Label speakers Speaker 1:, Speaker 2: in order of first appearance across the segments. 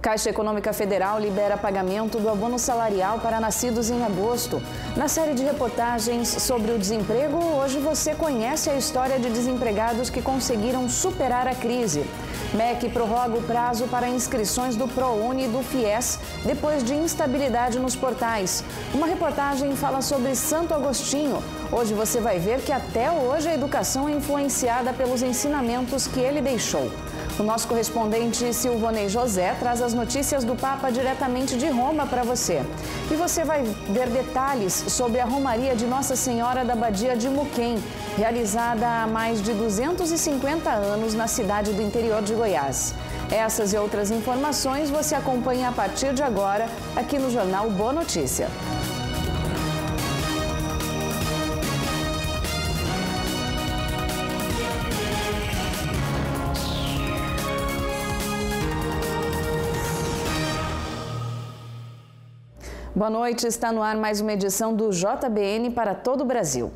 Speaker 1: Caixa Econômica Federal libera pagamento do abono salarial para nascidos em agosto. Na série de reportagens sobre o desemprego, hoje você conhece a história de desempregados que conseguiram superar a crise. MEC prorroga o prazo para inscrições do ProUni e do FIES depois de instabilidade nos portais. Uma reportagem fala sobre Santo Agostinho. Hoje você vai ver que até hoje a educação é influenciada pelos ensinamentos que ele deixou. O nosso correspondente Silvonei José traz as notícias do Papa diretamente de Roma para você. E você vai ver detalhes sobre a Romaria de Nossa Senhora da Badia de Muquem, realizada há mais de 250 anos na cidade do interior de Goiás. Essas e outras informações você acompanha a partir de agora aqui no Jornal Boa Notícia. Boa noite, está no ar mais uma edição do JBN para todo o Brasil.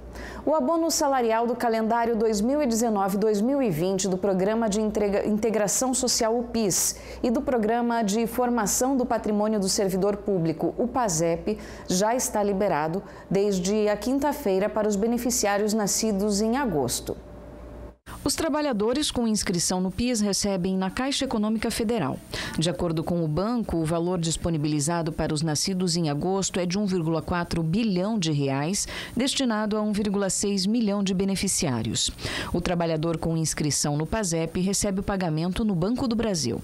Speaker 1: O abono salarial do calendário 2019-2020 do Programa de Integração Social, o PIS, e do Programa de Formação do Patrimônio do Servidor Público, o PASEP, já está liberado desde a quinta-feira para os beneficiários nascidos em agosto. Os trabalhadores com inscrição no PIS recebem na Caixa Econômica Federal. De acordo com o banco, o valor disponibilizado para os nascidos em agosto é de 1,4 bilhão de reais, destinado a 1,6 milhão de beneficiários. O trabalhador com inscrição no PASEP recebe o pagamento no Banco do Brasil.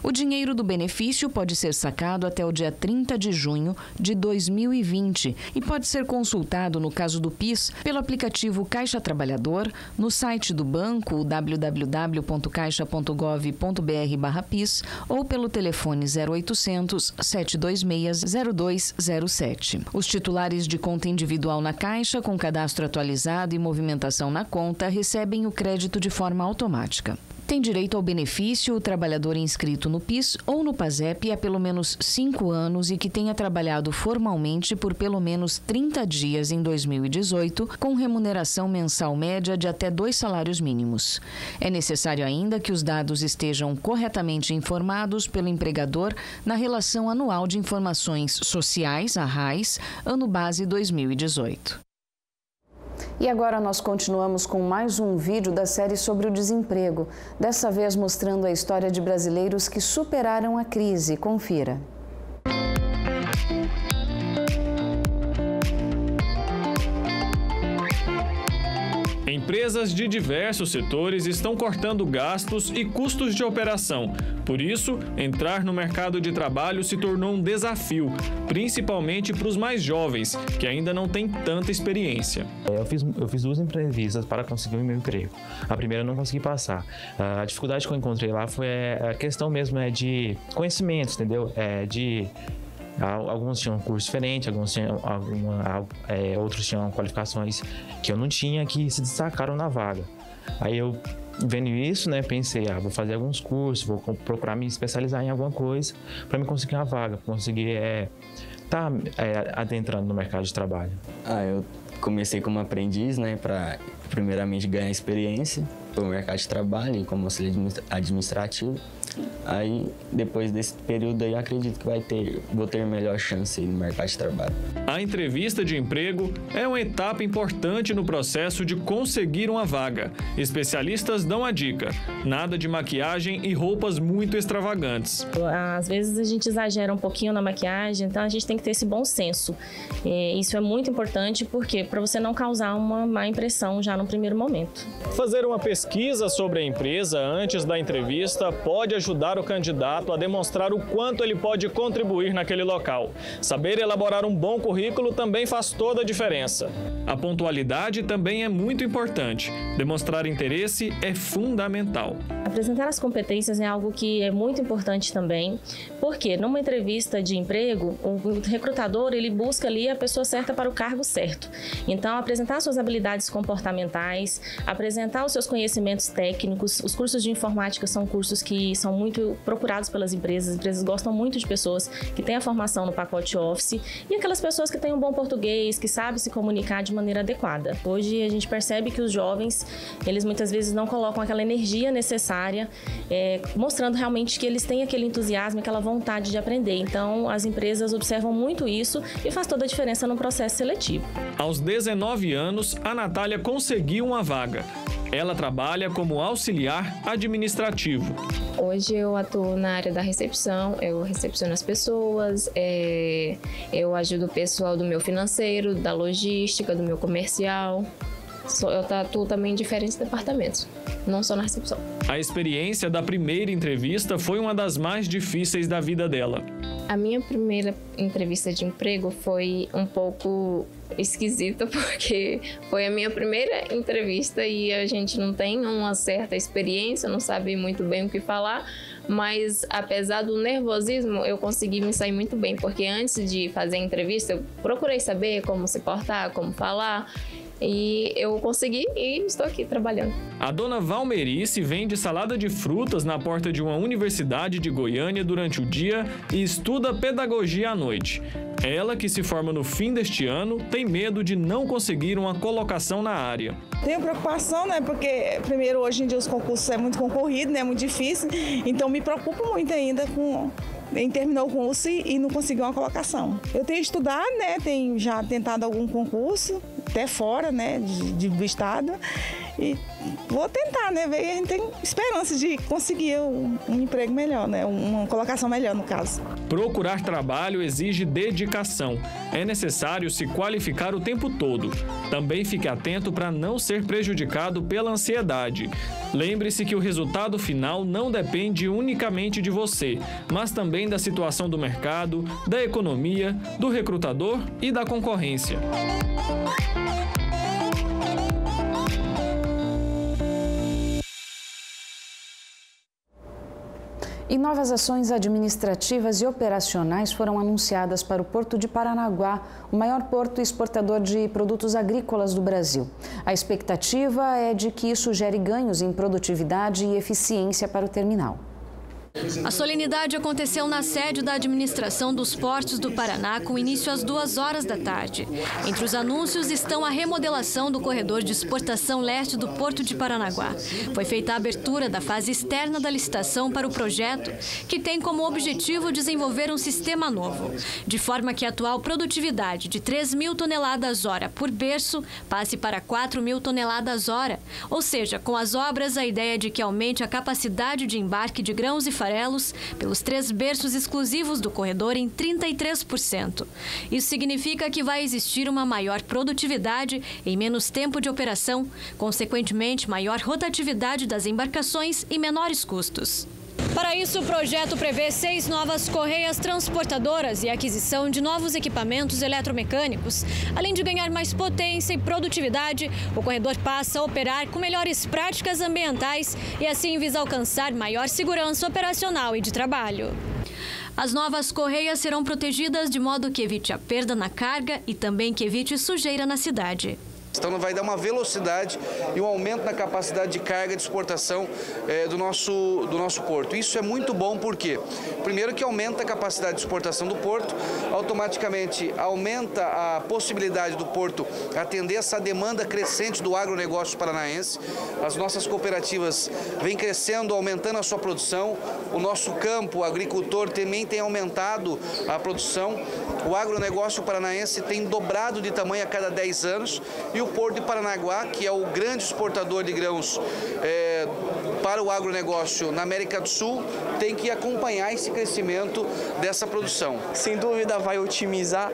Speaker 1: O dinheiro do benefício pode ser sacado até o dia 30 de junho de 2020 e pode ser consultado, no caso do PIS, pelo aplicativo Caixa Trabalhador, no site do banco, www.caixa.gov.br/PIS ou pelo telefone 0800 726 0207. Os titulares de conta individual na Caixa, com cadastro atualizado e movimentação na conta, recebem o crédito de forma automática. Tem direito ao benefício o trabalhador inscrito no PIS ou no PASEP há pelo menos 5 anos e que tenha trabalhado formalmente por pelo menos 30 dias em 2018, com remuneração mensal média de até 2 salários mínimos. É necessário ainda que os dados estejam corretamente informados pelo empregador na Relação Anual de Informações Sociais, a RAIS, ano base 2018. E agora nós continuamos com mais um vídeo da série sobre o desemprego, dessa vez mostrando a história de brasileiros que superaram a crise. Confira.
Speaker 2: Empresas de diversos setores estão cortando gastos e custos de operação. Por isso, entrar no mercado de trabalho se tornou um desafio, principalmente para os mais jovens, que ainda não têm tanta experiência.
Speaker 3: Eu fiz 2 entrevistas para conseguir o meu emprego. A primeira eu não consegui passar. A dificuldade que eu encontrei lá foi a questão mesmo de conhecimentos, entendeu? Alguns tinham um curso diferente, alguns tinham outros tinham qualificações que eu não tinha, que se destacaram na vaga. Aí eu, vendo isso, né, pensei, vou fazer alguns cursos, vou procurar me especializar em alguma coisa para me conseguir uma vaga, para conseguir estar adentrando no mercado de trabalho.
Speaker 4: Eu comecei como aprendiz, né, para primeiramente ganhar experiência para o mercado de trabalho como auxiliar administrativo. Aí, depois desse período aí, acredito que vou ter melhor chance aí no mercado de trabalho.
Speaker 2: A entrevista de emprego é uma etapa importante no processo de conseguir uma vaga. Especialistas dão a dica: nada de maquiagem e roupas muito extravagantes.
Speaker 5: Às vezes a gente exagera um pouquinho na maquiagem, então a gente tem que ter esse bom senso. Isso é muito importante porque para você não causar uma má impressão já no primeiro momento.
Speaker 2: Fazer uma pesquisa sobre a empresa antes da entrevista pode ajudar o candidato a demonstrar o quanto ele pode contribuir naquele local. Saber elaborar um bom currículo também faz toda a diferença. A pontualidade também é muito importante. Demonstrar interesse é fundamental.
Speaker 5: Apresentar as competências é algo que é muito importante também, porque numa entrevista de emprego, o recrutador ele busca ali a pessoa certa para o cargo certo. Então, apresentar suas habilidades comportamentais, apresentar os seus conhecimentos conhecimentos técnicos. Os cursos de informática são cursos que são muito procurados pelas empresas. As empresas gostam muito de pessoas que têm a formação no pacote Office e aquelas pessoas que têm um bom português, que sabem se comunicar de maneira adequada. Hoje a gente percebe que os jovens, eles muitas vezes não colocam aquela energia necessária, mostrando realmente que eles têm aquele entusiasmo, aquela vontade de aprender. Então, as empresas observam muito isso e faz toda a diferença no processo seletivo.
Speaker 2: Aos 19 anos, a Natália conseguiu uma vaga. Ela trabalha como auxiliar administrativo.
Speaker 6: Hoje eu atuo na área da recepção, eu recepciono as pessoas, eu ajudo o pessoal do meu financeiro, da logística, do meu comercial. Eu atuo também em diferentes departamentos, não só na recepção.
Speaker 2: A experiência da primeira entrevista foi uma das mais difíceis da vida dela.
Speaker 6: A minha primeira entrevista de emprego foi um pouco esquisita, porque foi a minha primeira entrevista e a gente não tem uma certa experiência, não sabe muito bem o que falar, mas apesar do nervosismo, eu consegui me sair muito bem, porque antes de fazer a entrevista, eu procurei saber como se portar, como falar, e eu consegui e estou aqui trabalhando.
Speaker 2: A dona Valmerice vende salada de frutas na porta de uma universidade de Goiânia durante o dia e estuda pedagogia à noite. Ela, que se forma no fim deste ano, tem medo de não conseguir uma colocação na área.
Speaker 7: Tenho preocupação, né? Porque, primeiro, hoje em dia os concursos é muito concorrido, né? Muito difícil. Então, me preocupo muito ainda em terminar o curso e não conseguir uma colocação. Eu tenho estudado, né? Tenho já tentado algum concurso, até fora, né? Do estado. E vou tentar, né? Ver, a gente tem esperança de conseguir um emprego melhor, né? Uma colocação melhor, no caso.
Speaker 2: Procurar trabalho exige dedicação. É necessário se qualificar o tempo todo. Também fique atento para não ser prejudicado pela ansiedade. Lembre-se que o resultado final não depende unicamente de você, mas também da situação do mercado, da economia, do recrutador e da concorrência.
Speaker 1: E novas ações administrativas e operacionais foram anunciadas para o Porto de Paranaguá, o maior porto exportador de produtos agrícolas do Brasil. A expectativa é de que isso gere ganhos em produtividade e eficiência para o terminal.
Speaker 8: A solenidade aconteceu na sede da Administração dos Portos do Paraná, com início às 2h da tarde. Entre os anúncios estão a remodelação do corredor de exportação leste do Porto de Paranaguá. Foi feita a abertura da fase externa da licitação para o projeto, que tem como objetivo desenvolver um sistema novo, de forma que a atual produtividade de 3.000 toneladas-hora por berço passe para 4.000 toneladas-hora. Ou seja, com as obras, a ideia é de que aumente a capacidade de embarque de grãos e farelos pelos 3 berços exclusivos do corredor em 33%. Isso significa que vai existir uma maior produtividade em menos tempo de operação, consequentemente maior rotatividade das embarcações e menores custos. Para isso, o projeto prevê 6 novas correias transportadoras e a aquisição de novos equipamentos eletromecânicos. Além de ganhar mais potência e produtividade, o corredor passa a operar com melhores práticas ambientais e assim visa alcançar maior segurança operacional e de trabalho. As novas correias serão protegidas de modo que evite a perda na carga e também que evite sujeira na cidade.
Speaker 9: Então vai dar uma velocidade e um aumento na capacidade de carga de exportação do nosso porto. Isso é muito bom porque, primeiro, que aumenta a capacidade de exportação do porto, automaticamente aumenta a possibilidade do porto atender essa demanda crescente do agronegócio paranaense. As nossas cooperativas vêm crescendo, aumentando a sua produção. O nosso campo, o agricultor, também tem aumentado a produção. O agronegócio paranaense tem dobrado de tamanho a cada 10 anos. E o Porto de Paranaguá, que é o grande exportador de grãos para o agronegócio na América do Sul, tem que acompanhar esse crescimento dessa produção.
Speaker 10: Sem dúvida vai otimizar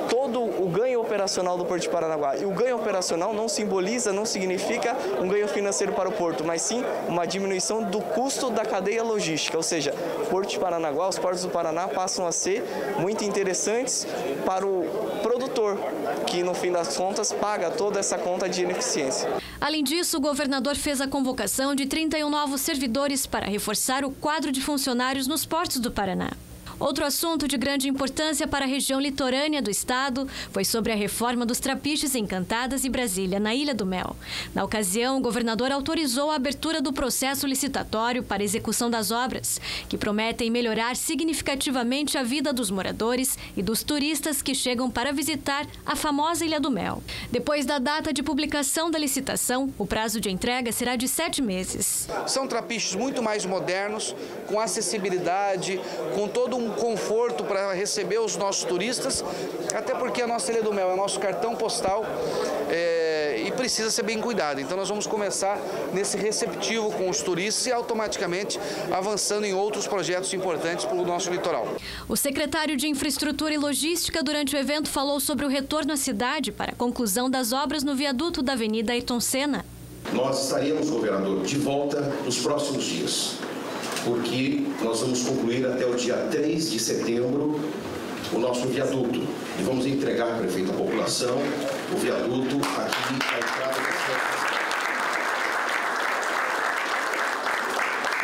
Speaker 10: todo o ganho operacional do Porto de Paranaguá. E o ganho operacional não significa um ganho financeiro para o Porto, mas sim uma diminuição do custo da cadeia logística. Ou seja, o Porto de Paranaguá, os portos do Paraná passam a ser muito interessantes para o produtor, que no fim das contas paga toda essa conta de ineficiência.
Speaker 8: Além disso, o governador fez a convocação de 31 novos servidores para reforçar o quadro de funcionários nos portos do Paraná. Outro assunto de grande importância para a região litorânea do estado foi sobre a reforma dos trapiches Encantadas e Brasília, na Ilha do Mel. Na ocasião, o governador autorizou a abertura do processo licitatório para a execução das obras, que prometem melhorar significativamente a vida dos moradores e dos turistas que chegam para visitar a famosa Ilha do Mel. Depois da data de publicação da licitação, o prazo de entrega será de 7 meses.
Speaker 9: São trapiches muito mais modernos, com acessibilidade, com todo um conforto para receber os nossos turistas, até porque a nossa Ilha do Mel é o nosso cartão postal e precisa ser bem cuidado. Então nós vamos começar nesse receptivo com os turistas e automaticamente avançando em outros projetos importantes para o nosso litoral.
Speaker 8: O secretário de Infraestrutura e Logística durante o evento falou sobre o retorno à cidade para a conclusão das obras no viaduto da Avenida Ayrton Senna.
Speaker 11: Nós estaremos, governador, de volta nos próximos dias, porque nós vamos concluir até o dia 3 de setembro o nosso viaduto e vamos entregar para prefeito à população o viaduto aqui à entrada da cidade.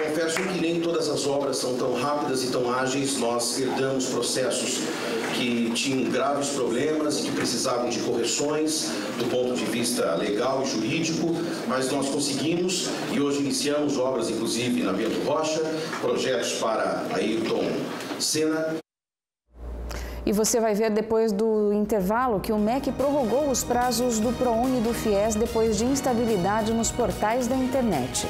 Speaker 11: Confesso que nem todas as obras são tão rápidas e tão ágeis. Nós herdamos processos que tinham graves problemas e que precisavam de correções do ponto de vista legal e jurídico, mas nós conseguimos e hoje iniciamos obras, inclusive na Bento Rocha, projetos para Ayrton Senna.
Speaker 1: E você vai ver depois do intervalo que o MEC prorrogou os prazos do ProUni e do FIES depois de instabilidade nos portais da internet.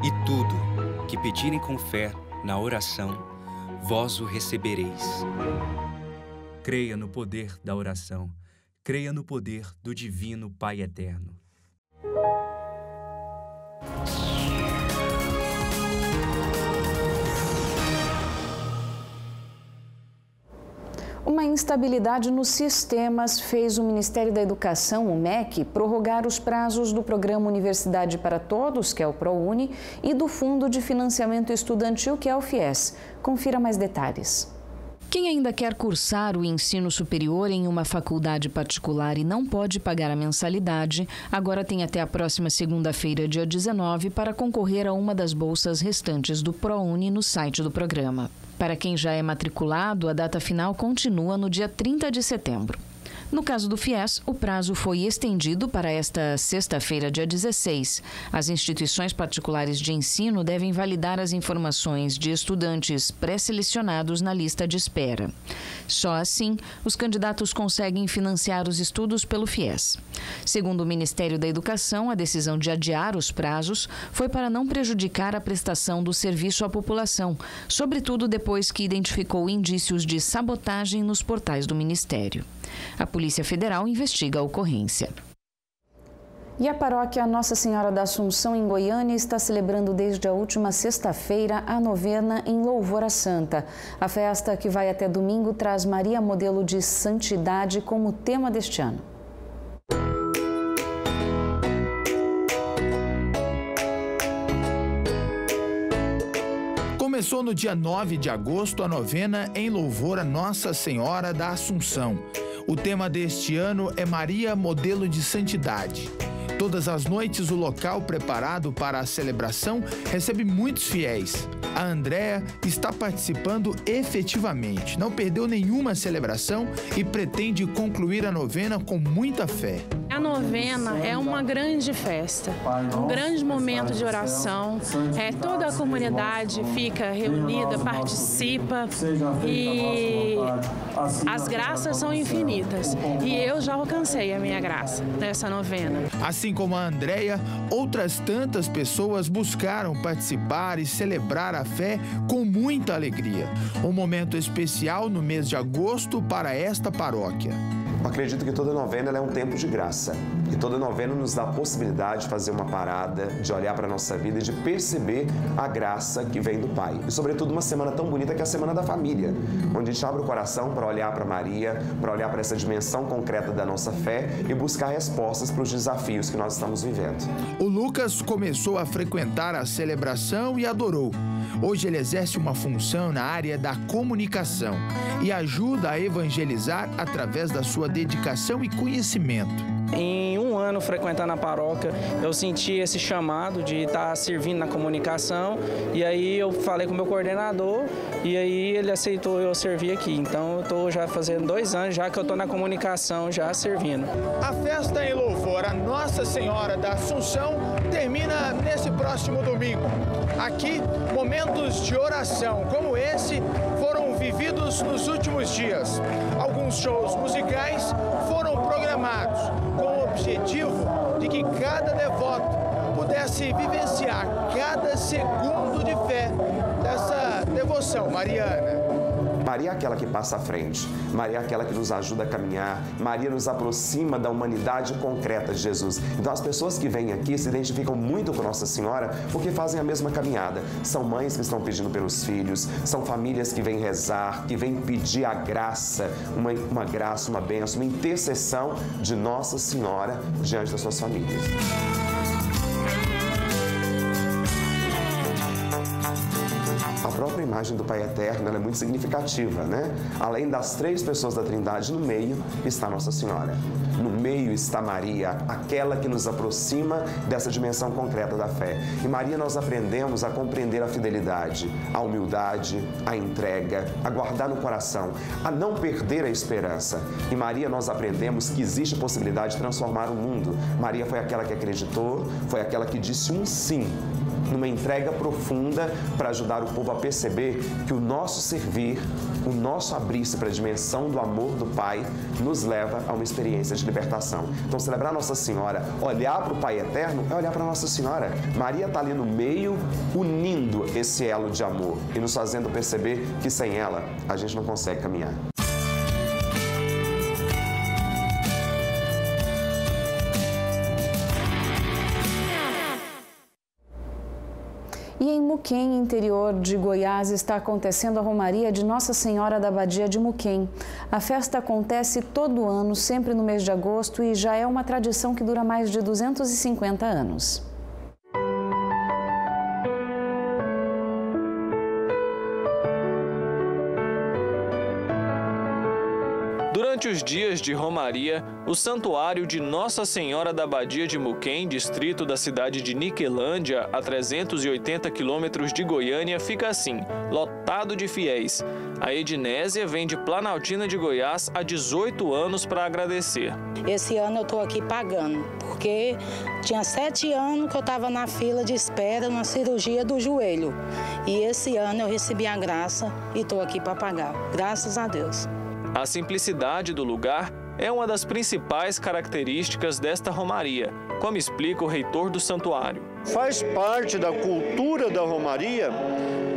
Speaker 12: E tudo que pedirem com fé na oração, vós o recebereis. Creia no poder da oração. Creia no poder do Divino Pai Eterno.
Speaker 1: Uma instabilidade nos sistemas fez o Ministério da Educação, o MEC, prorrogar os prazos do Programa Universidade para Todos, que é o ProUni, e do Fundo de Financiamento Estudantil, que é o FIES. Confira mais detalhes. Quem ainda quer cursar o ensino superior em uma faculdade particular e não pode pagar a mensalidade, agora tem até a próxima segunda-feira, dia 19, para concorrer a uma das bolsas restantes do ProUni no site do programa. Para quem já é matriculado, a data final continua no dia 30 de setembro. No caso do FIES, o prazo foi estendido para esta sexta-feira, dia 16. As instituições particulares de ensino devem validar as informações de estudantes pré-selecionados na lista de espera. Só assim, os candidatos conseguem financiar os estudos pelo FIES. Segundo o Ministério da Educação, a decisão de adiar os prazos foi para não prejudicar a prestação do serviço à população, sobretudo depois que identificou indícios de sabotagem nos portais do Ministério. A Polícia Federal investiga a ocorrência. E a paróquia Nossa Senhora da Assunção, em Goiânia, está celebrando desde a última sexta-feira a novena em louvor à Santa. A festa, que vai até domingo, traz Maria Modelo de Santidade como tema deste ano.
Speaker 13: Começou no dia 9 de agosto a novena em louvor a Nossa Senhora da Assunção. O tema deste ano é Maria, Modelo de Santidade. Todas as noites, o local preparado para a celebração recebe muitos fiéis. A Andréa está participando efetivamente, não perdeu nenhuma celebração e pretende concluir a novena com muita fé.
Speaker 14: A novena é uma grande festa, um grande momento de oração. Toda a comunidade fica reunida, participa e as graças são infinitas. E eu já alcancei a minha graça nessa novena.
Speaker 13: Assim como a Andréia, outras tantas pessoas buscaram participar e celebrar a fé com muita alegria. Um momento especial no mês de agosto para esta paróquia.
Speaker 15: Eu acredito que toda novena é um tempo de graça. E toda novena nos dá a possibilidade de fazer uma parada, de olhar para a nossa vida e de perceber a graça que vem do Pai. E, sobretudo, uma semana tão bonita que é a Semana da Família, onde a gente abre o coração para olhar para Maria, para olhar para essa dimensão concreta da nossa fé e buscar respostas para os desafios que nós estamos vivendo.
Speaker 13: O Lucas começou a frequentar a celebração e adorou. Hoje ele exerce uma função na área da comunicação e ajuda a evangelizar através da sua dedicação e conhecimento.
Speaker 16: Em um ano frequentando a paróquia, eu senti esse chamado de estar servindo na comunicação, e aí eu falei com o meu coordenador, e aí ele aceitou eu servir aqui. Então eu estou já fazendo 2 anos já que eu estou na comunicação, já servindo.
Speaker 13: A festa em louvor a Nossa Senhora da Assunção termina nesse próximo domingo. Aqui, momentos de oração como esse foram vividos nos últimos dias. Alguns shows musicais foram programados com o objetivo de que cada devoto pudesse vivenciar cada segundo de fé dessa devoção mariana.
Speaker 15: Maria é aquela que passa à frente, Maria é aquela que nos ajuda a caminhar, Maria nos aproxima da humanidade concreta de Jesus. Então as pessoas que vêm aqui se identificam muito com Nossa Senhora porque fazem a mesma caminhada. São mães que estão pedindo pelos filhos, são famílias que vêm rezar, que vêm pedir a graça, uma graça, uma bênção, uma intercessão de Nossa Senhora diante das suas famílias. A própria imagem do Pai Eterno ela é muito significativa, né? Além das 3 pessoas da Trindade, no meio está Nossa Senhora. No meio está Maria, aquela que nos aproxima dessa dimensão concreta da fé. E Maria nós aprendemos a compreender a fidelidade, a humildade, a entrega, a guardar no coração, a não perder a esperança. E Maria nós aprendemos que existe a possibilidade de transformar o mundo. Maria foi aquela que acreditou, foi aquela que disse um sim, numa entrega profunda para ajudar o povo a perceber que o nosso servir, o nosso abrir-se para a dimensão do amor do Pai, nos leva a uma experiência de libertação. Então, celebrar Nossa Senhora, olhar para o Pai Eterno, é olhar para Nossa Senhora. Maria está ali no meio, unindo esse elo de amor e nos fazendo perceber que sem ela, a gente não consegue caminhar.
Speaker 1: E em Muquem, interior de Goiás, está acontecendo a Romaria de Nossa Senhora da Abadia de Muquem. A festa acontece todo ano, sempre no mês de agosto, e já é uma tradição que dura mais de 250 anos.
Speaker 2: Durante os dias de Romaria, o Santuário de Nossa Senhora da Abadia de Muquem, distrito da cidade de Niquelândia, a 380 quilômetros de Goiânia, fica assim, lotado de fiéis. A Ednésia vem de Planaltina de Goiás há 18 anos para agradecer.
Speaker 17: Esse ano eu estou aqui pagando, porque tinha 7 anos que eu estava na fila de espera numa cirurgia do joelho. E esse ano eu recebi a graça e estou aqui para pagar, graças a Deus.
Speaker 2: A simplicidade do lugar é uma das principais características desta romaria, como explica o reitor do santuário.
Speaker 18: Faz parte da cultura da romaria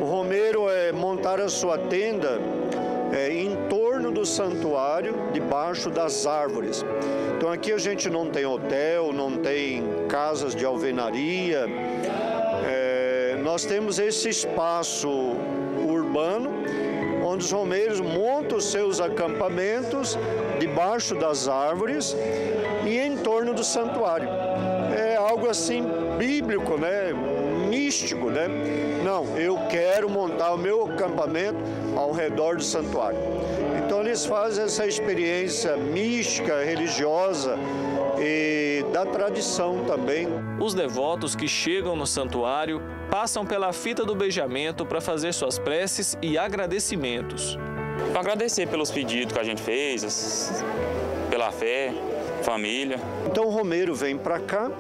Speaker 18: o romeiro montar a sua tenda em torno do santuário, debaixo das árvores. Então aqui a gente não tem hotel, não tem casas de alvenaria, nós temos esse espaço urbano, onde os romeiros montam os seus acampamentos debaixo das árvores e em torno do santuário. É algo assim bíblico, né? Místico, né? Não, eu quero montar o meu acampamento ao redor do santuário. Então eles fazem essa experiência mística, religiosa e da tradição também.
Speaker 2: Os devotos que chegam no santuário passam pela fita do beijamento para fazer suas preces e agradecimentos.
Speaker 19: Para agradecer pelos pedidos que a gente fez, pela fé, família.
Speaker 18: Então o romeiro vem para cá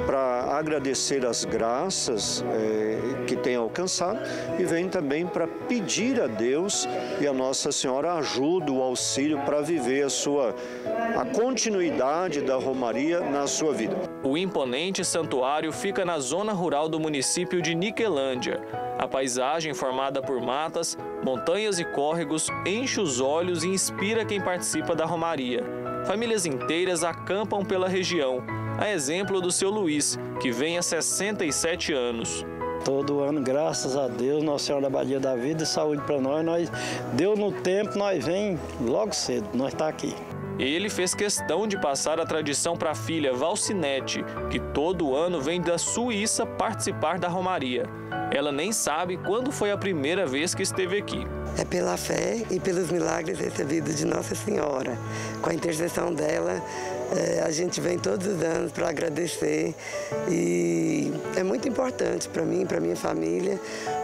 Speaker 18: para agradecer as graças que tem alcançado e vem também para pedir a Deus e a Nossa Senhora ajuda, o auxílio para viver a continuidade da romaria na sua vida.
Speaker 2: O imponente santuário fica na zona rural do município de Niquelândia. A paisagem formada por matas, montanhas e córregos enche os olhos e inspira quem participa da romaria. Famílias inteiras acampam pela região, a exemplo do seu Luiz, que vem há 67 anos.
Speaker 20: Todo ano, graças a Deus, Nossa Senhora da Abadia da Vida e saúde para nós. Deu no tempo, nós vem logo cedo, nós tá aqui.
Speaker 2: Ele fez questão de passar a tradição para a filha Valcinete, que todo ano vem da Suíça participar da romaria. Ela nem sabe quando foi a primeira vez que esteve aqui.
Speaker 21: É pela fé e pelos milagres recebidos de Nossa Senhora. Com a intercessão dela, A gente vem todos os anos para agradecer e é muito importante para mim, para minha família,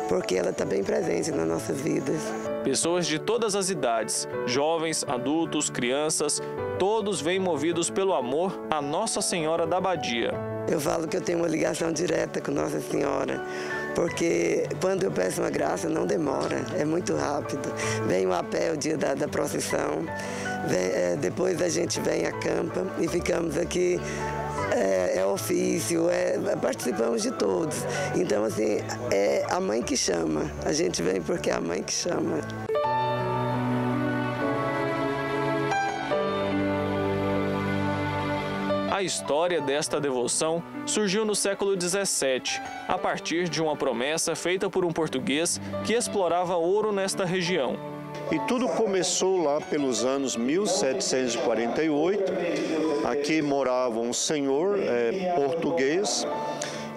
Speaker 21: porque ela está bem presente nas nossas vidas.
Speaker 2: Pessoas de todas as idades, jovens, adultos, crianças, todos vêm movidos pelo amor à Nossa Senhora da Abadia.
Speaker 21: Eu falo que eu tenho uma ligação direta com Nossa Senhora, porque quando eu peço uma graça não demora, é muito rápido. Venho a pé o dia da procissão, depois a gente vem a campa e ficamos aqui, é ofício, participamos de todos. Então, assim, é a mãe que chama, a gente vem porque é a mãe que chama.
Speaker 2: A história desta devoção surgiu no século XVII, a partir de uma promessa feita por um português que explorava ouro nesta região.
Speaker 18: E tudo começou lá pelos anos 1748. Aqui morava um senhor português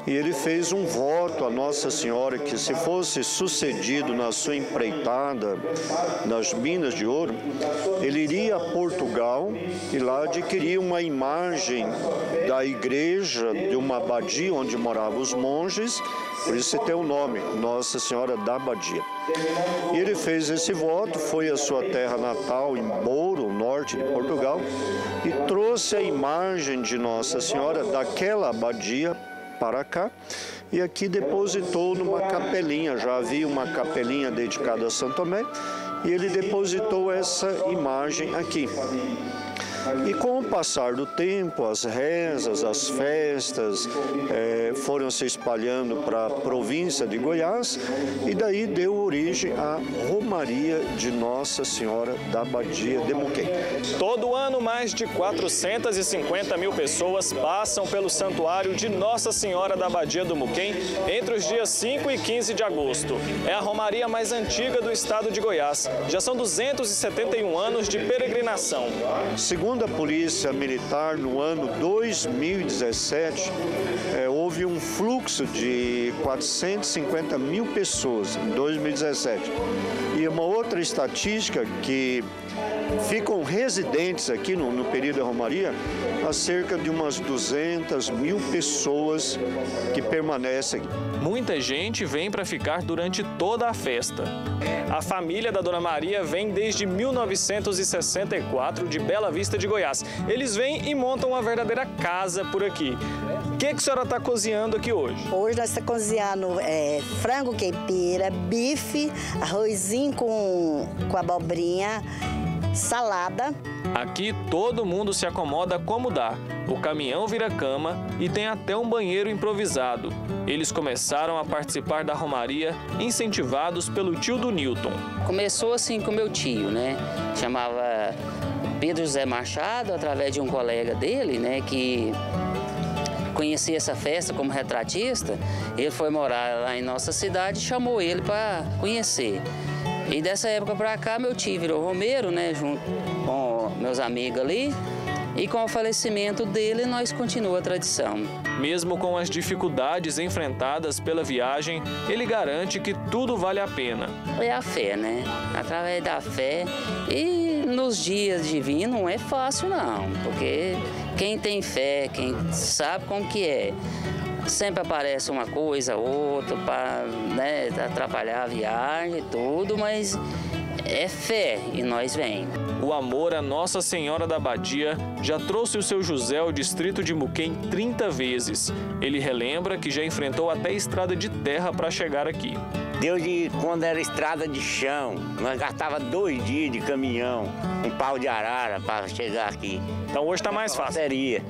Speaker 18: e ele fez um voto a Nossa Senhora que, se fosse sucedido na sua empreitada nas minas de ouro, ele iria a Portugal e lá adquiria uma imagem da igreja de uma abadia onde moravam os monges, por isso tem o nome, Nossa Senhora da Abadia. E ele fez esse voto, foi à sua terra natal, em Bouro, norte de Portugal, e trouxe a imagem de Nossa Senhora daquela abadia para cá, e aqui depositou numa capelinha, já havia uma capelinha dedicada a Santo Tomé, e ele depositou essa imagem aqui. E com o passar do tempo, as rezas, as festas foram se espalhando para a província de Goiás e daí deu origem à Romaria de Nossa Senhora da Abadia de Muquem.
Speaker 2: Todo ano, mais de 450 mil pessoas passam pelo Santuário de Nossa Senhora da Abadia do Muquem entre os dias 5 e 15 de agosto. É a romaria mais antiga do estado de Goiás. Já são 271 anos de peregrinação.
Speaker 18: Segundo a Polícia Militar, no ano 2017, houve um fluxo de 450 mil pessoas em 2017. E uma outra estatística que ficam residentes aqui no período da Romaria, há cerca de umas 200 mil pessoas que permanecem aqui.
Speaker 2: Muita gente vem para ficar durante toda a festa. A família da Dona Maria vem desde 1964 de Bela Vista de Goiás. Eles vêm e montam uma verdadeira casa por aqui. O que a senhora está cozinhando aqui hoje?
Speaker 22: Hoje nós estamos cozinhando frango caipira, bife, arrozinho com abobrinha, salada.
Speaker 2: Aqui todo mundo se acomoda como dá. O caminhão vira cama e tem até um banheiro improvisado. Eles começaram a participar da romaria incentivados pelo tio do Newton.
Speaker 23: Começou assim com meu tio, né? Chamava Pedro José Machado, através de um colega dele, né? Que conhecia essa festa como retratista. Ele foi morar lá em nossa cidade e chamou ele para conhecer. E dessa época para cá, meu tio virou romeiro, né, junto com meus amigos ali. E com o falecimento dele, nós continuamos a tradição.
Speaker 2: Mesmo com as dificuldades enfrentadas pela viagem, ele garante que tudo vale a pena.
Speaker 23: É a fé, né? Através da fé. E nos dias divinos não é fácil, não. Porque quem tem fé, quem sabe como que é, sempre aparece uma coisa, outra, para, né, atrapalhar a viagem e tudo, mas é fé e nós vem.
Speaker 2: O amor a Nossa Senhora da Abadia já trouxe o seu José ao distrito de Muquem 30 vezes. Ele relembra que já enfrentou até estrada de terra para chegar aqui.
Speaker 24: Desde quando era estrada de chão, nós gastava 2 dias de caminhão, um pau de arara para chegar aqui.
Speaker 2: Então hoje está mais fácil.
Speaker 24: Seria.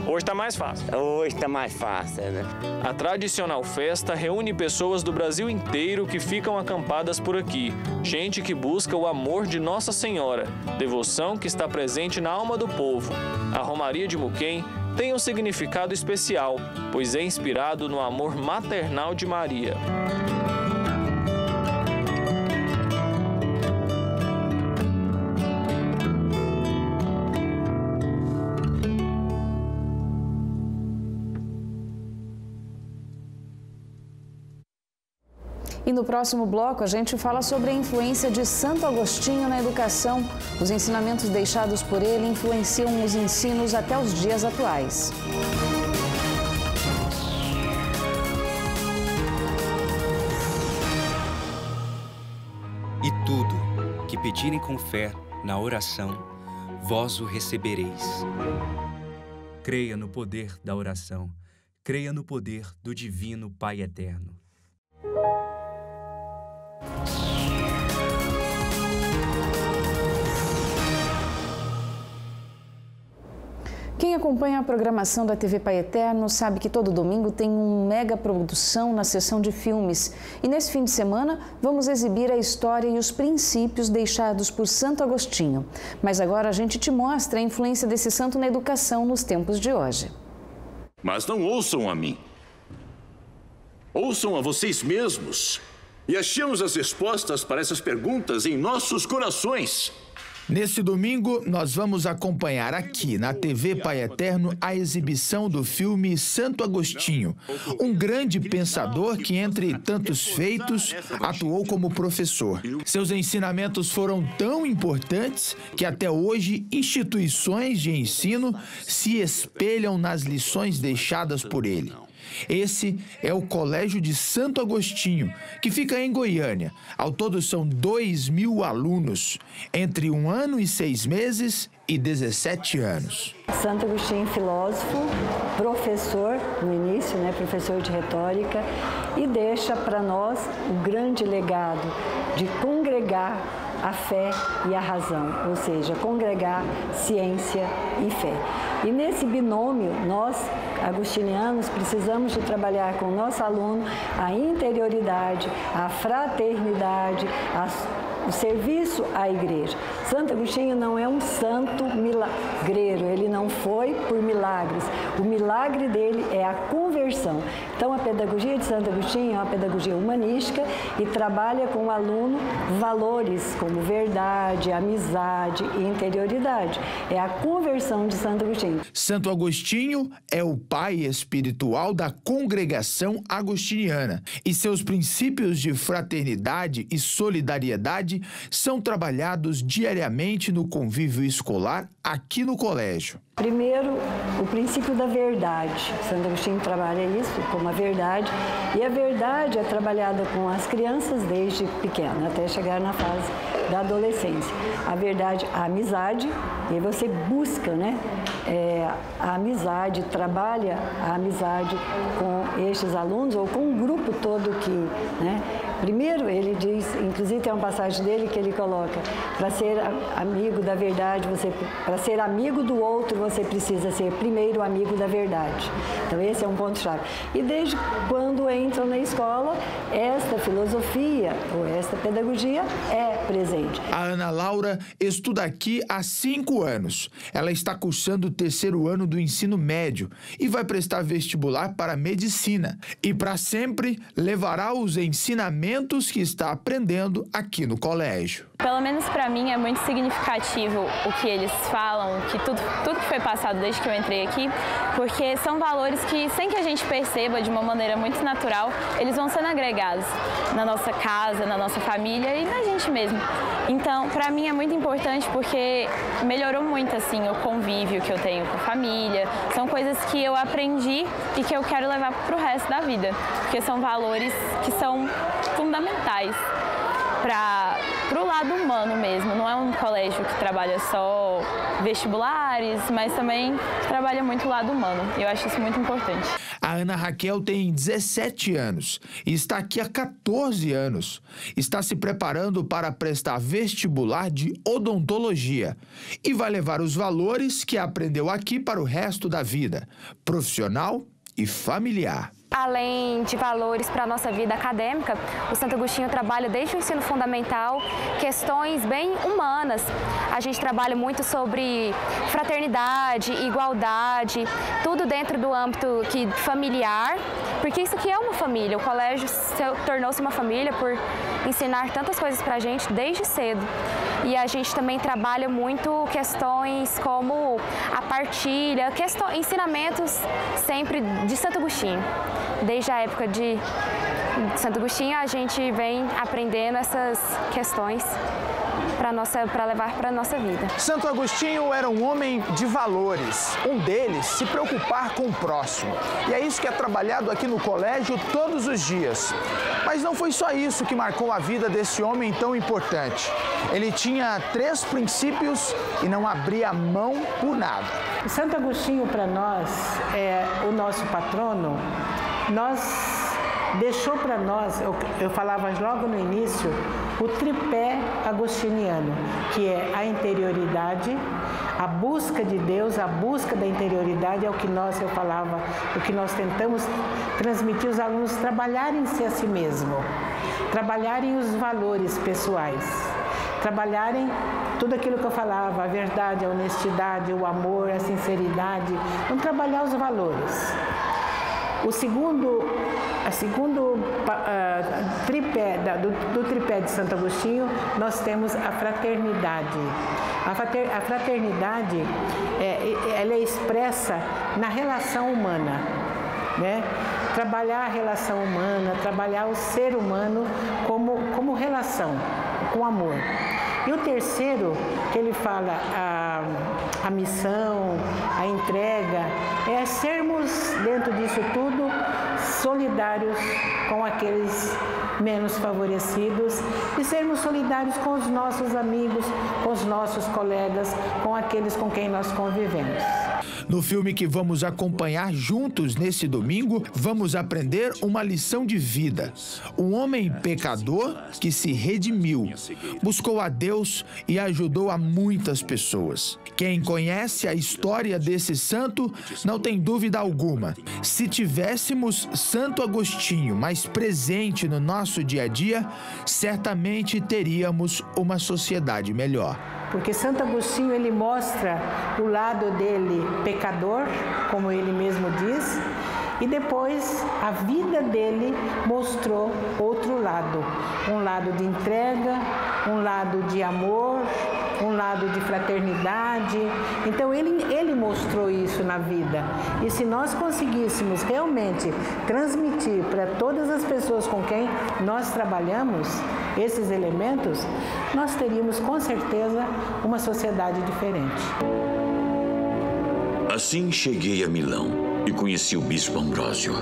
Speaker 2: Hoje está mais fácil.
Speaker 24: Hoje está mais fácil, né?
Speaker 2: A tradicional festa reúne pessoas do Brasil inteiro que ficam acampadas por aqui. Gente que busca o amor de Nossa Senhora, devoção que está presente na alma do povo. A Romaria de Muquem tem um significado especial, pois é inspirado no amor maternal de Maria.
Speaker 1: E no próximo bloco a gente fala sobre a influência de Santo Agostinho na educação. Os ensinamentos deixados por ele influenciam os ensinos até os dias atuais.
Speaker 12: E tudo que pedirem com fé na oração, vós o recebereis. Creia no poder da oração. Creia no poder do Divino Pai Eterno.
Speaker 1: Quem acompanha a programação da TV Pai Eterno sabe que todo domingo tem uma mega produção na sessão de filmes. E nesse fim de semana vamos exibir a história e os princípios deixados por Santo Agostinho. Mas agora a gente te mostra a influência desse santo na educação nos tempos de hoje.
Speaker 3: Mas não ouçam a mim. Ouçam a vocês mesmos e achemos as respostas para essas perguntas em nossos corações.
Speaker 13: Nesse domingo, nós vamos acompanhar aqui na TV Pai Eterno a exibição do filme Santo Agostinho, um grande pensador que, entre tantos feitos, atuou como professor. Seus ensinamentos foram tão importantes que até hoje instituições de ensino se espelham nas lições deixadas por ele. Esse é o Colégio de Santo Agostinho, que fica em Goiânia. Ao todo são 2.000 alunos, entre 1 ano e 6 meses e 17 anos.
Speaker 4: Santo Agostinho, filósofo, professor no início, professor de retórica, e deixa para nós o grande legado de congregar a fé e a razão, ou seja, congregar ciência e fé. E nesse binômio, nós, agostinianos, precisamos de trabalhar com o nosso aluno a interioridade, a fraternidade, o serviço à igreja. Santo Agostinho não é um santo milagreiro, ele não foi por milagres. O milagre dele é a conversão. Então, a pedagogia de Santo Agostinho é uma pedagogia humanística e trabalha com o aluno valores como verdade, amizade e interioridade. É a conversão de Santo Agostinho.
Speaker 13: Santo Agostinho é o pai espiritual da congregação agostiniana e seus princípios de fraternidade e solidariedade são trabalhados diariamente no convívio escolar aqui no colégio.
Speaker 4: Primeiro, o princípio da verdade. Santo Agostinho trabalha isso como a verdade, e a verdade é trabalhada com as crianças desde pequena, até chegar na fase da adolescência. A verdade, a amizade, e aí você busca, a amizade, trabalha a amizade com estes alunos ou com o grupo todo que, Primeiro, ele diz, inclusive tem uma passagem dele que ele coloca, para ser amigo da verdade, para ser amigo do outro, você precisa ser primeiro amigo da verdade. Então esse é um ponto-chave. E desde quando entram na escola, esta filosofia ou esta pedagogia é presente.
Speaker 13: A Ana Laura estuda aqui há 5 anos. Ela está cursando o 3º ano do ensino médio e vai prestar vestibular para medicina. E para sempre levará os ensinamentos que está aprendendo aqui no colégio.
Speaker 5: Pelo menos para mim é muito significativo o que eles falam, que tudo que foi passado desde que eu entrei aqui, porque são valores que, sem que a gente perceba de uma maneira muito natural, eles vão sendo agregados na nossa casa, na nossa família e na gente mesmo. Então, para mim é muito importante porque melhorou muito assim o convívio que eu tenho com a família. São coisas que eu aprendi e que eu quero levar para o resto da vida, porque são valores que são fundamentais para o lado humano mesmo. Não é um colégio que trabalha só vestibulares, mas também trabalha muito o lado humano. Eu acho isso muito importante.
Speaker 13: A Ana Raquel tem 17 anos e está aqui há 14 anos. Está se preparando para prestar vestibular de odontologia e vai levar os valores que aprendeu aqui para o resto da vida, profissional e familiar.
Speaker 6: Além de valores para a nossa vida acadêmica, o Santo Agostinho trabalha desde o ensino fundamental questões bem humanas. A gente trabalha muito sobre fraternidade, igualdade, tudo dentro do âmbito familiar, porque isso aqui é uma família. O colégio tornou-se uma família por ensinar tantas coisas para a gente desde cedo. E a gente também trabalha muito questões como a partilha, ensinamentos sempre de Santo Agostinho, desde a época de de Santo Agostinho, a gente vem aprendendo essas questões para levar para a nossa vida.
Speaker 13: Santo Agostinho era um homem de valores. Um deles, se preocupar com o próximo. E é isso que é trabalhado aqui no colégio todos os dias. Mas não foi só isso que marcou a vida desse homem tão importante. Ele tinha 3 princípios e não abria mão por nada.
Speaker 7: Santo Agostinho, para nós, é o nosso patrono. Deixou para nós, eu falava logo no início, o tripé agostiniano, que é a interioridade, a busca de Deus, a busca da interioridade é o que o que nós tentamos transmitir aos alunos, trabalharem-se a si mesmo, trabalharem os valores pessoais, trabalharem tudo aquilo que eu falava, a verdade, a honestidade, o amor, a sinceridade, vamos trabalhar os valores. O segundo tripé do tripé de Santo Agostinho, nós temos a fraternidade. A fraternidade, ela é expressa na relação humana, né? Trabalhar a relação humana, trabalhar o ser humano como relação, com amor. E o terceiro, que ele fala a missão, a entrega, é sermos, dentro disso tudo, solidários com aqueles menos favorecidos e sermos solidários com os nossos amigos, com os nossos colegas, com aqueles com quem nós convivemos.
Speaker 13: No filme que vamos acompanhar juntos nesse domingo, vamos aprender uma lição de vida. Um homem pecador que se redimiu, buscou a Deus e ajudou a muitas pessoas. Quem conhece a história desse santo não tem dúvida alguma. Se tivéssemos Santo Agostinho mais presente no nosso dia a dia, certamente teríamos uma sociedade melhor.
Speaker 7: Porque Santo Agostinho, ele mostra o lado dele pecador, como ele mesmo diz, e depois a vida dele mostrou outro lado. Um lado de entrega, um lado de amor, um lado de fraternidade. Então ele mostrou isso na vida. E se nós conseguíssemos realmente transmitir para todas as pessoas com quem nós trabalhamos esses elementos, nós teríamos com certeza uma sociedade diferente.
Speaker 8: Assim cheguei a Milão e conheci o bispo Ambrósio.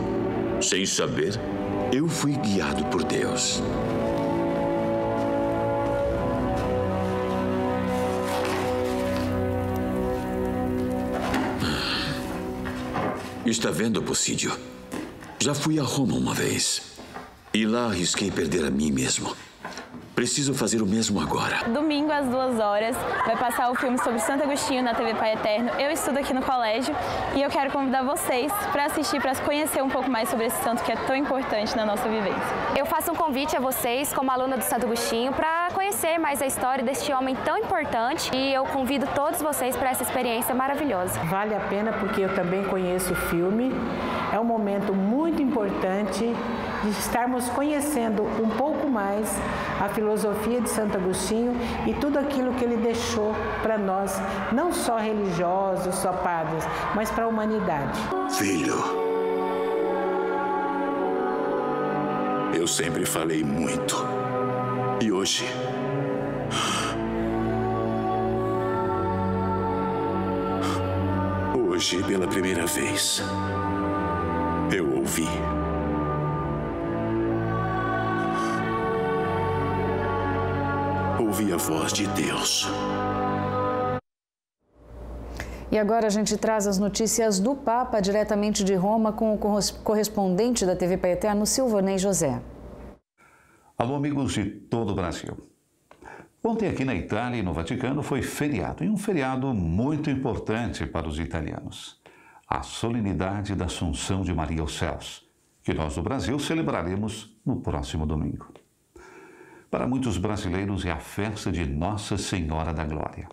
Speaker 8: Sem saber, eu fui guiado por Deus. Está vendo, Possídio? Já fui a Roma uma vez e lá arrisquei perder a mim mesmo. Preciso fazer o mesmo agora.
Speaker 5: Domingo, às 2h, vai passar o filme sobre Santo Agostinho na TV Pai Eterno. Eu estudo aqui no colégio e eu quero convidar vocês para assistir, para conhecer um pouco mais sobre esse santo que é tão importante na nossa vivência.
Speaker 6: Eu faço um convite a vocês, como aluna do Santo Agostinho, para conhecer mais a história deste homem tão importante e eu convido todos vocês para essa experiência maravilhosa.
Speaker 7: Vale a pena porque eu também conheço o filme. É um momento muito importante de estarmos conhecendo um pouco mais a filosofia de Santo Agostinho e tudo aquilo que ele deixou para nós, não só religiosos, só padres, mas para a humanidade.
Speaker 3: Filho, eu sempre falei muito. E hoje, pela primeira vez, eu ouvi. Ouvi a voz de Deus.
Speaker 1: E agora a gente traz as notícias do Papa diretamente de Roma com o correspondente da TV Pai Eterno, Silvanei José.
Speaker 9: Alô, amigos de todo o Brasil. Ontem aqui na Itália e no Vaticano foi feriado, e um feriado muito importante para os italianos. A solenidade da Assunção de Maria aos céus, que nós do Brasil celebraremos no próximo domingo. Para muitos brasileiros é a festa de Nossa Senhora da Glória.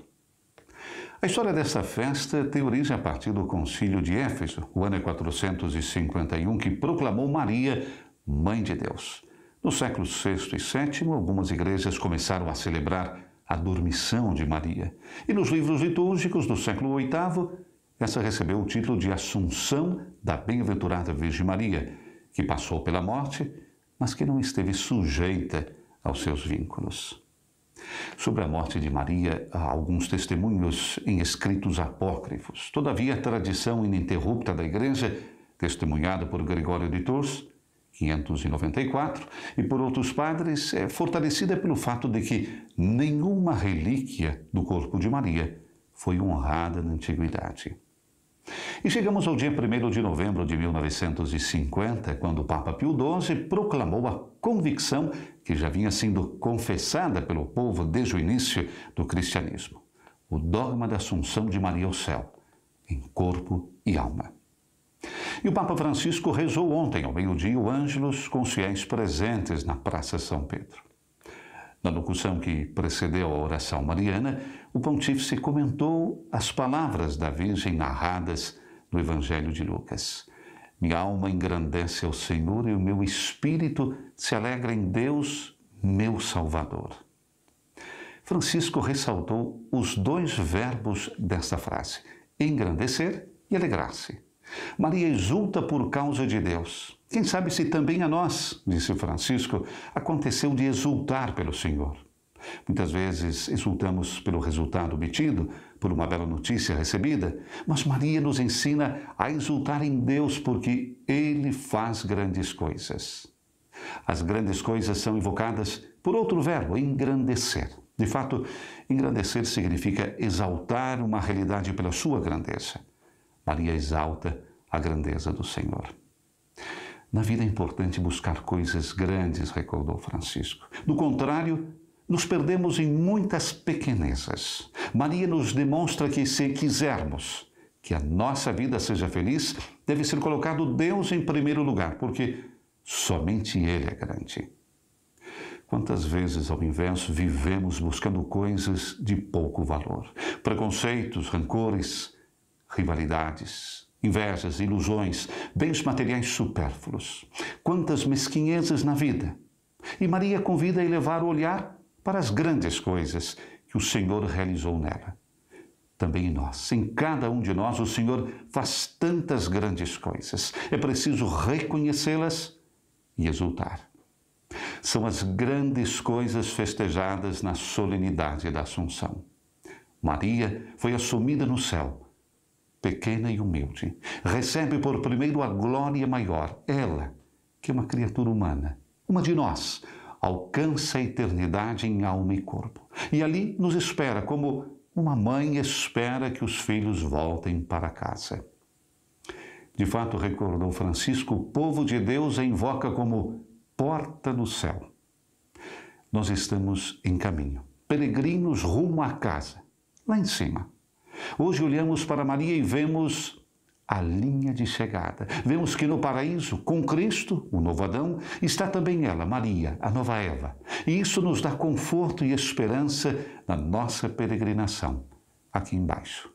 Speaker 9: A história dessa festa tem origem a partir do Concílio de Éfeso, o ano é 451, que proclamou Maria Mãe de Deus. No século VI e VII, algumas igrejas começaram a celebrar a dormição de Maria. E nos livros litúrgicos do século VIII, essa recebeu o título de Assunção da Bem-aventurada Virgem Maria, que passou pela morte, mas que não esteve sujeita aos seus vínculos. Sobre a morte de Maria, há alguns testemunhos em escritos apócrifos. Todavia, a tradição ininterrupta da Igreja, testemunhada por Gregório de Tours, 594, e por outros padres, é fortalecida pelo fato de que nenhuma relíquia do corpo de Maria foi honrada na antiguidade. E chegamos ao dia 1º de novembro de 1950, quando o Papa Pio XII proclamou a convicção que já vinha sendo confessada pelo povo desde o início do cristianismo: o dogma da Assunção de Maria ao céu, em corpo e alma. E o Papa Francisco rezou ontem, ao meio-dia, o Ângelus com os fiéis presentes na Praça São Pedro. Na locução que precedeu a oração mariana, o pontífice comentou as palavras da Virgem narradas no Evangelho de Lucas. Minha alma engrandece ao Senhor e o meu espírito se alegra em Deus, meu Salvador. Francisco ressaltou os dois verbos desta frase: engrandecer e alegrar-se. Maria exulta por causa de Deus. Quem sabe se também a nós, disse Francisco, aconteceu de exultar pelo Senhor. Muitas vezes exultamos pelo resultado obtido, por uma bela notícia recebida, mas Maria nos ensina a exultar em Deus porque Ele faz grandes coisas. As grandes coisas são invocadas por outro verbo, engrandecer. De fato, engrandecer significa exaltar uma realidade pela sua grandeza. Maria exalta a grandeza do Senhor. Na vida é importante buscar coisas grandes, recordou Francisco. Do contrário, nos perdemos em muitas pequenezas. Maria nos demonstra que, se quisermos que a nossa vida seja feliz, deve ser colocado Deus em primeiro lugar, porque somente Ele é grande. Quantas vezes, ao invés, vivemos buscando coisas de pouco valor? Preconceitos, rancores, rivalidades, invejas, ilusões, bens materiais supérfluos. Quantas mesquinhezas na vida! E Maria convida a elevar o olhar para as grandes coisas que o Senhor realizou nela. Também em nós, em cada um de nós, o Senhor faz tantas grandes coisas. É preciso reconhecê-las e exultar. São as grandes coisas festejadas na solenidade da Assunção. Maria foi assumida no céu, pequena e humilde. Recebe por primeiro a glória maior. Ela, que é uma criatura humana, uma de nós, alcança a eternidade em alma e corpo. E ali nos espera, como uma mãe espera que os filhos voltem para casa. De fato, recordou Francisco, o povo de Deus a invoca como porta do céu. Nós estamos em caminho, peregrinos rumo à casa, lá em cima. Hoje olhamos para Maria e vemos a linha de chegada. Vemos que no paraíso, com Cristo, o novo Adão, está também ela, Maria, a nova Eva. E isso nos dá conforto e esperança na nossa peregrinação, aqui embaixo.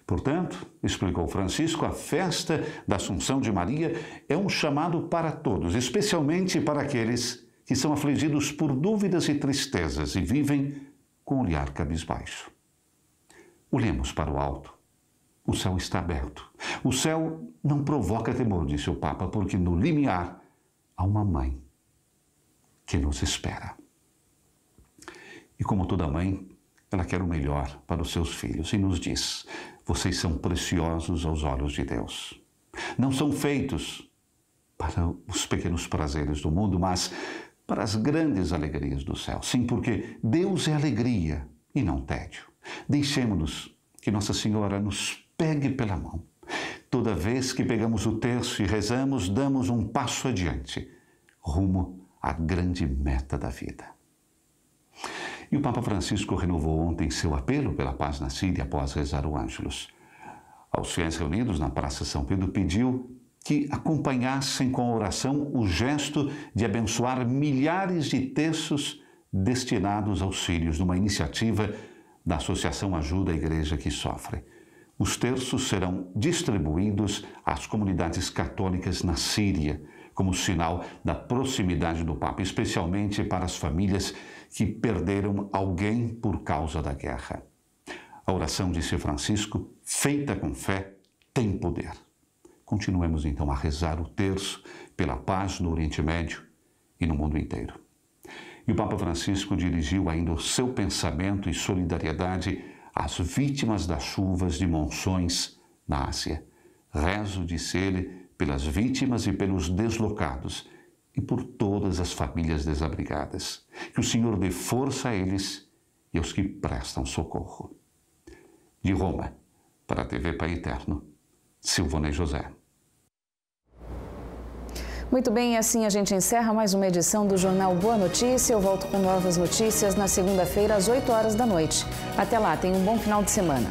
Speaker 9: Portanto, explicou Francisco, a festa da Assunção de Maria é um chamado para todos, especialmente para aqueles que são afligidos por dúvidas e tristezas e vivem com o olhar cabisbaixo. Olhemos para o alto. O céu está aberto. O céu não provoca temor, disse o Papa, porque no limiar há uma mãe que nos espera. E como toda mãe, ela quer o melhor para os seus filhos e nos diz: vocês são preciosos aos olhos de Deus. Não são feitos para os pequenos prazeres do mundo, mas para as grandes alegrias do céu. Sim, porque Deus é alegria e não tédio. Deixemos-nos que Nossa Senhora nos pegue pela mão. Toda vez que pegamos o terço e rezamos, damos um passo adiante, rumo à grande meta da vida. E o Papa Francisco renovou ontem seu apelo pela paz na Síria após rezar o Ângelus. Aos fiéis reunidos na Praça São Pedro, pediu que acompanhassem com a oração o gesto de abençoar milhares de terços destinados aos sírios, numa iniciativa da Associação Ajuda à Igreja que Sofre. Os terços serão distribuídos às comunidades católicas na Síria, como sinal da proximidade do Papa, especialmente para as famílias que perderam alguém por causa da guerra. A oração, disse Francisco, feita com fé, tem poder. Continuemos então a rezar o terço pela paz no Oriente Médio e no mundo inteiro. E o Papa Francisco dirigiu ainda o seu pensamento e solidariedade às vítimas das chuvas de monções na Ásia. Rezo, disse ele, pelas vítimas e pelos deslocados e por todas as famílias desabrigadas. Que o Senhor dê força a eles e aos que prestam socorro. De Roma, para a TV Pai Eterno, Silvonei José.
Speaker 1: Muito bem, e assim a gente encerra mais uma edição do Jornal Boa Notícia. Eu volto com novas notícias na segunda-feira, às 8 horas da noite. Até lá, tenha um bom final de semana.